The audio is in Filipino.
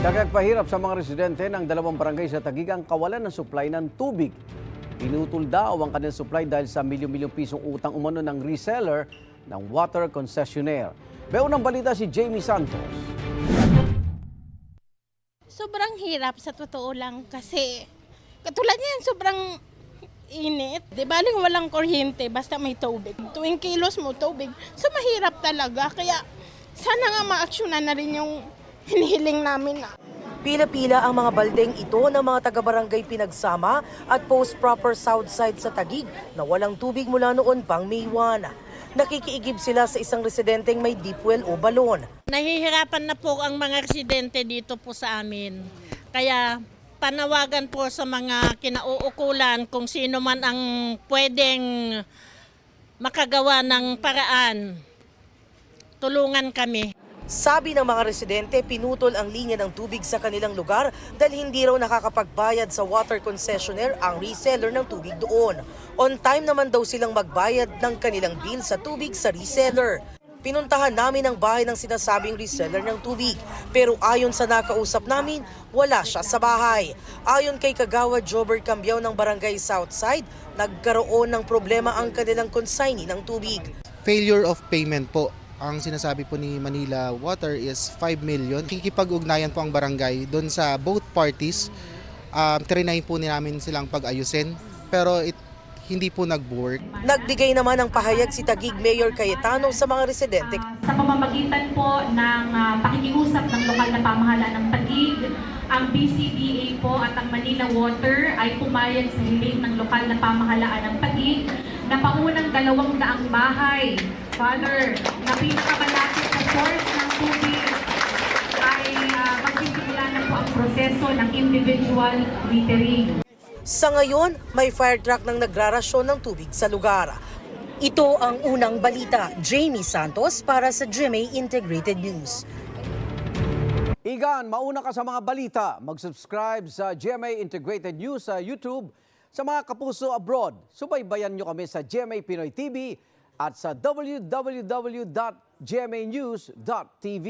Dagdag pahirap sa mga residente ng dalawang barangay sa Taguig ang kawalan ng supply ng tubig. Pinutol daw ang kanilang supply dahil sa milyon-milyong pisong utang umano ng reseller ng water concessionaire. Beunang balita si Jamie Santos. Sobrang hirap sa totoo lang kasi katulad niyan sobrang init. Di baling walang kuryente basta may tubig. Tuwing kilos mo tubig, so mahirap talaga. Kaya sana nga ma-actionan na rin yung hinihiling namin na. Pila-pila ang mga baldeng ito ng mga taga-barangay Pinagsama at Post Proper Southside sa Taguig na walang tubig mula noon pang May 1. Nakikiigib sila sa isang residenteng may deep well o balon. Nahihirapan na po ang mga residente dito po sa amin. Kaya panawagan po sa mga kinauukulan kung sino man ang pwedeng makagawa ng paraan. Tulungan kami. Sabi ng mga residente, pinutol ang linya ng tubig sa kanilang lugar dahil hindi raw nakakapagbayad sa water concessionaire ang reseller ng tubig doon. On time naman daw silang magbayad ng kanilang bill sa tubig sa reseller. Pinuntahan namin ang bahay ng sinasabing reseller ng tubig. Pero ayon sa nakausap namin, wala siya sa bahay. Ayon kay Kagawad Jobber Cambiao ng Barangay Southside, nagkaroon ng problema ang kanilang consignee ng tubig. Failure of payment po. Ang sinasabi po ni Manila Water is 5 million. Kikipag-ugnayan po ang barangay doon sa both parties. Trinay po namin silang pag-ayusin pero hindi po nag-work. Nagbigay naman ng pahayag si Taguig Mayor Cayetano sa mga residente. Sa pamamagitan po ng pakikiusap ng lokal na pamahalaan ng Taguig, ang BCBA po at ang Manila Water ay pumayag sa hiling ng lokal na pamahalaan ng Taguig na paunang 200 bahay, Father, na pinakamalapit sa source ng tubig ay magsisimula na po ang proseso ng individual metering. Sa ngayon, may fire truck nang nagrarasyon ng tubig sa lugar. Ito ang unang balita. Jamie Santos para sa GMA Integrated News. Igan, mauna ka sa mga balita. Mag-subscribe sa GMA Integrated News sa YouTube. Sa mga kapuso abroad, subaybayan nyo kami sa GMA Pinoy TV at sa www.gmanews.tv.